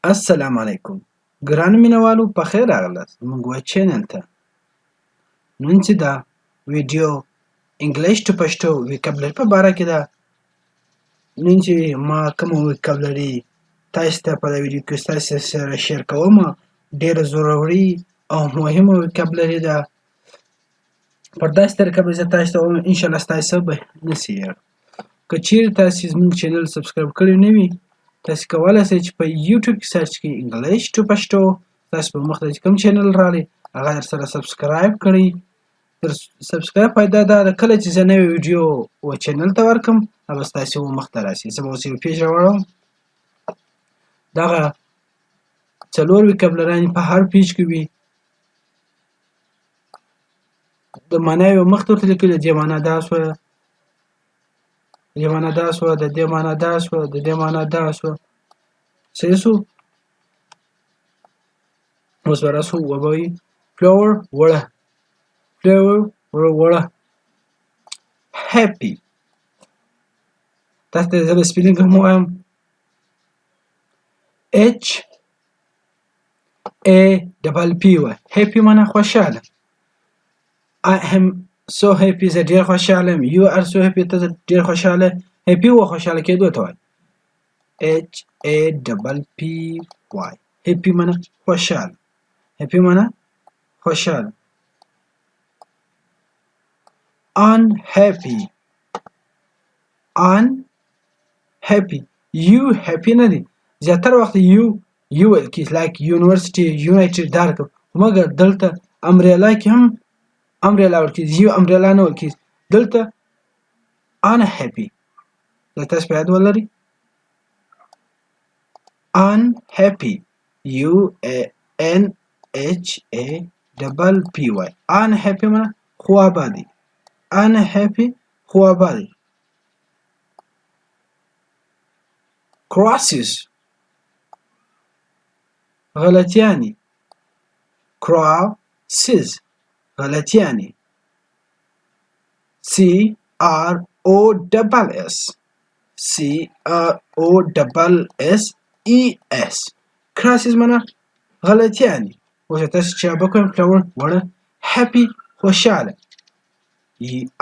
السلام علیکم ګرانو مینوالو په خیر راغلاست زموږ چینل ته نن چې دا ویډیو انګلیش ټو پښتو ویکابلري په باره کې ده نن چې ما کوم ویکابلري تاسو ته په ویډیو کې تاسو سره شیر کوم ډیره ضروري او مهمه ویکابلري ده په داسې طریقه به زه تاسو ته ان شاء الله تاسو به نصیحت که چیرې تاسو زموږ چینل سبسکرایب کړی نه وي تاسو کولی شئ چې په یوټیوب کې سرچ کړئ انګلیش ټو پښتو تاسو په مخ ته چې کوم چینل راغلی هغه سره سبسکرایب کړئ تر سبسکرایب پیدا ده کله چې زه نوې ویډیو و چینل ته ورکم هغه ستاسو مخ ته راشي زه به اوس یو پیج راوړم دغه څلور ویکابلرانې په هر پیج کې وي د معنا یو مخ ته ورته لیکلي د دې معنا دا شوه د دې معنا دا شوه د دې معنا دا شوه د دې معنا دا شوه صحیح شو اوس به راسو وبوي فلاور وړه فلاور وړه happy تاسو ته زه به سپیلینګ هم وایم H A double P وای happy معنا خوشحاله I am so happy زه ډیر خوشحاله یم you are so happy ته ډیر خوشحاله happy و خوشحاله کېدو ته وای H A double P Y happy معنا خوشحاله happy معنا خوشحاله unhappy unhappy you happy نه دی زیاتره وخت you ویل کېږي like university united دارک مګر دلته امریلا کې هم امریلا ویل کېږي you امریلا نه ویل کېږي دلته unhappy دا تاسو په یاد ولرئ unhappy unhappy unhappy معنا خوابالي unhappy خوابالي crosses غلطیانی crosses غلطیانی crosses crosses معنا غلطیانی اوس تاسو چې وبکم فلاور وړه happy خوشاله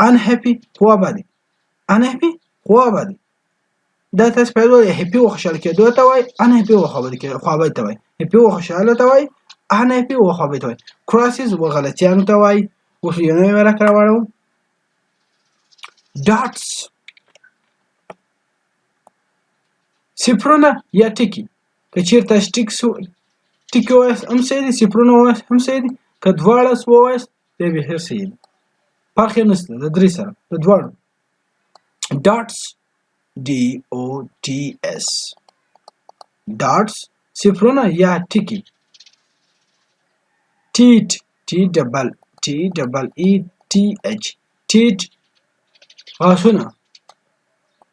unhappy خوابالي unhappy خوابالي دا تاسو په یوه هپی و خوشاله کېدو ته وای unhappy و خوابالي ته وای هپی و خوشاله ته وای unhappy و خوابالي ته وای crosses و غلطیانو ته وای اوس یو نوی ورک راوړم dots صفرونه یا ټکي که چیرته تاسو ټکي ووایاست هم صحیح دي صفرونه ووایاست هم صحیح دي که دواړه ووایاست بیا بهر صحیح دي فرق یې نشته د درې سره د دواړو dots dots dots صفرونه یا ټکي ټیټ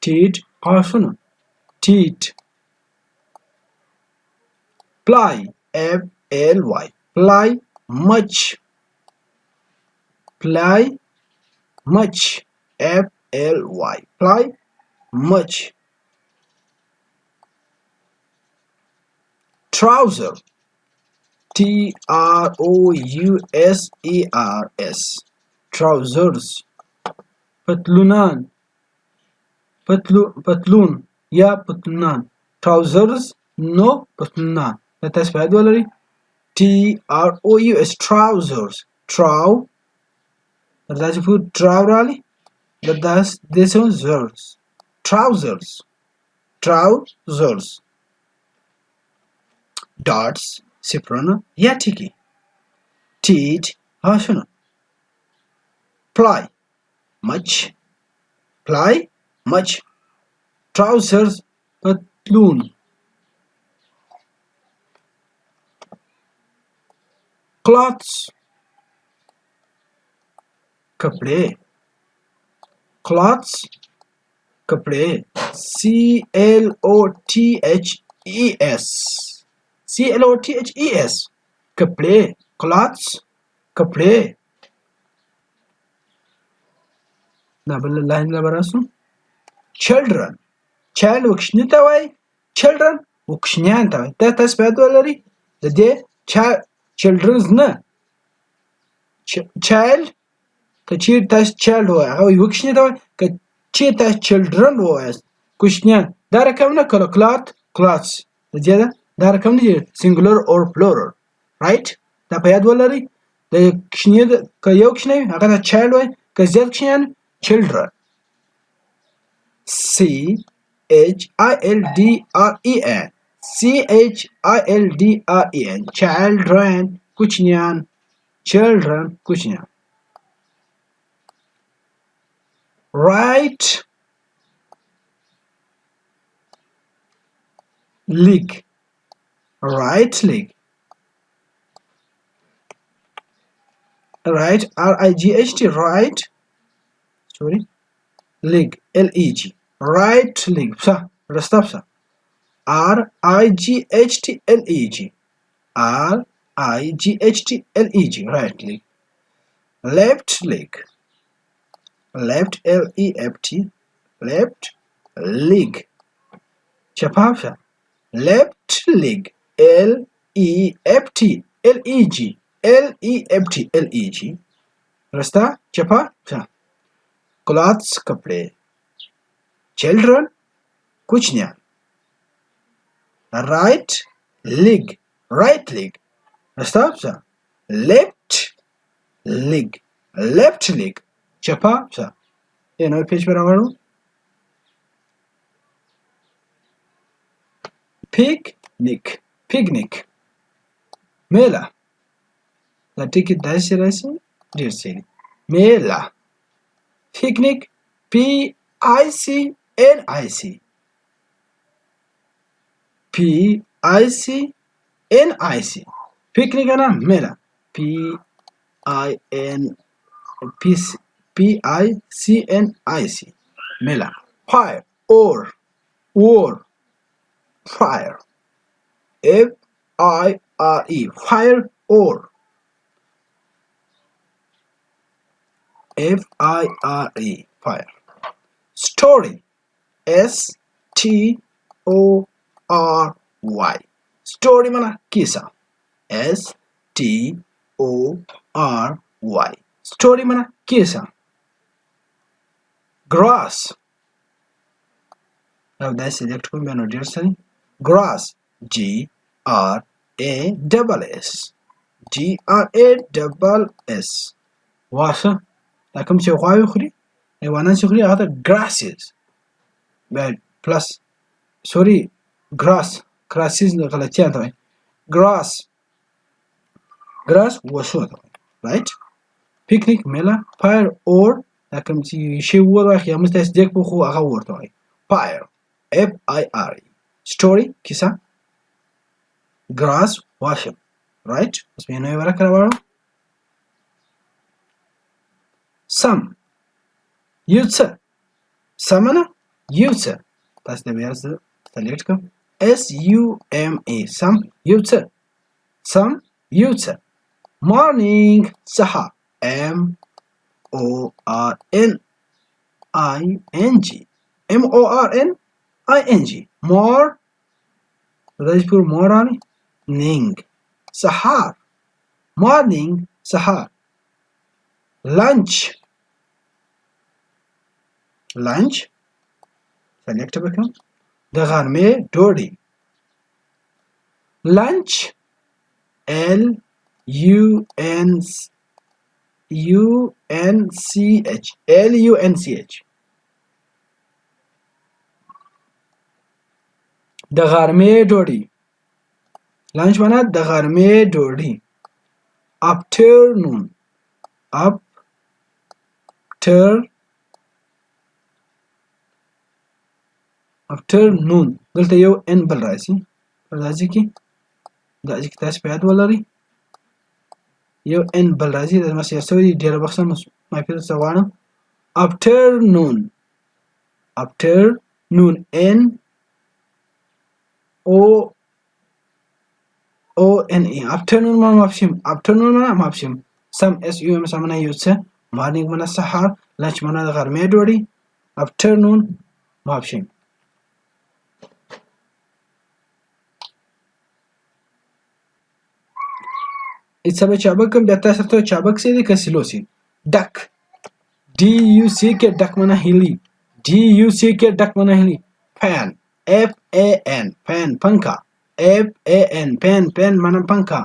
ټیټ غاښونه ټیټ ply ply much ply much trouser trousers پتلون یا پتلونان trousers نو پتلونان دا تاسو په یاد ولرئ trousers دا چې په تراو راغلی دا داسې trousers dots صفرونه یا ټکي ټیټ غاښونه ply much trousers پتلون cloths कपड़े cloths कपड़े clothes कपड़े cloths कपड़े دا بل لاین لا براسو children child وکشنی ته وای children وکشنیان ته وایي. دا تاسو په یاد ولرئ د دې چلډرنز نه چایلډ که چیرې تاسو چایلډ ووایئ هغه وایي وکشني ته وایي. که چیرې تاسو چلډرن ووایاست کوچنیان دا رقم نه کله کلاتس د دې دا رقم نه دی سینګولر اور پلورل رایټ. دا په یاد ولرئ د کوچني که یو کوچنی وي هغه ته چایلډ وایي که زیات کوچنیان چلډرن. children children کوچنیان children کوچنیان. right leg right leg right R-I-G-H-T right sorry leg L-E-G right leg صح رستا صح R-I-G-H-T-L-E-G R-I-G-H-T-L-E-G right leg. left leg left L-E-F-T left leg چپاوسه left leg L-E-F-T L-E-G L-E-F-T L-E-G رستا چپاوسه. clothes कपड़े children कुछनियाँ. right leg रस्ता सा left leg चपा सा. ये नए पेज पर आवाज़ picnic मेला टिकट 10 राशि 1.5 मेला. picnic P-I-C-N-I-C P-I-C-N-I-C picnic है ना मेला P-I-C-N-I-C मेला. fire or fire F-I-R-E fire or F-I-R-E fire. story S-T-O-R-Y story mana kisa S-T-O-R-Y story mana kisa. grass now that select ko menu dear sani grass G-R-A-S-S G-R-A-S-S wasa لكم شيء خواهي خري وانا شخري هذا grasses plus sorry grasses غلطيان طبعا grass وشو طبعا right. picnic ملا fire or لكم شيء ورا يا مستس ديك بخو أغور طبعا fire F-I-R-E story كيسا grass واشم right. بس بينو يورا كرا some يوتسا سمنا يوتسا بس ده بيرز تليتكم S-U-M-A some يوتسا morning سحر M-O-R-N-I-N-G M-O-R-N-I-N-G more that's for morning سحر morning سحر. lunch select بکم د غرمې ډوډۍ lunch L-U-N-C-H د غرمې ډوډۍ lunch معنا د غرمې ډوډۍ. afternoon دلته یو ان بل راځي راځي کې تاسو په یاد ولرئ یو ان بل راځي د مسیا سوري ډیر بخښنه ما په تاسو غواړم. afternoon N O N E afternoon ما مافشم some S-U-M سمنا یوڅه morning منا سحر lunch منا د غرمې ډوډۍ afternoon مافشم. څه به چابک کوم بیا تاسو ته چابک څه دی که سیلو سي ډک DUCK ډک معنا هیلي DUCK ډک معنا هیلي fan FAN fan پنکا FAN fan معنا پنکا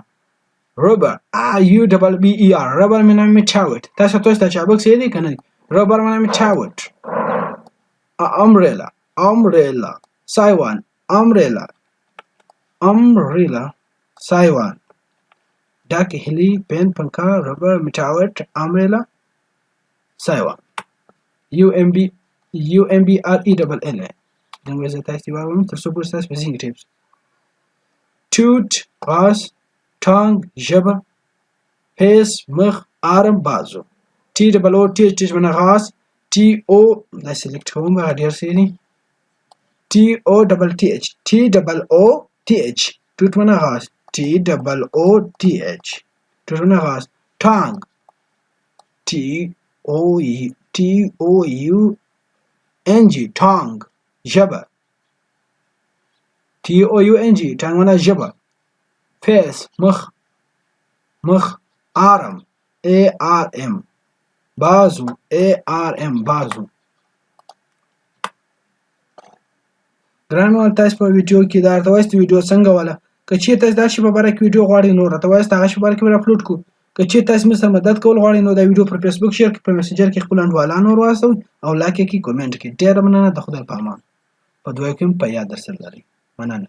rubber RUBBER rubber معنا میټاوت تاسو ته چابک څه دی کنه rubber معنا میټاوت umbrella سایوان umbrella سایوان ډک هیلي پین پنکا ربر میټاوت umbrella سایوان UMBRELL دغه زه تاسو وایم تر څو پورې تاسو بزنګ ټیپس توت غاز ټانګ ژبه فیس مخ ارم بازو TOOT منه غاز TO دا سلیکټ کوم هغه ډیر سي TOOTH توت منه غاز TOOTH توت منه غاز ټانګ TOUNG ټانګ ژبه TOUNG ټانګ معنا ژبه فیس مخ آرم ARM بازو ARM بازو ګران مال تاسو په ویډیو کې دا راته وایي ویډیو څنګه ولا که چیرته تاسو دا شی په باره کې ویډیو غواړئ نو راته وایي هغه شی په باره کې اپلوډ کو که چیرته تاسو مې سره مدد کول غواړئ نو دا ویډیو پر فیسبوک شیر کړئ په میسنجر کې خپل انډوالانو ورواستوئ او لایک یې کړئ کومنټ کړئ ډېره مننه د خدای په امان په دوی کې په یاد درسره لرئ مننه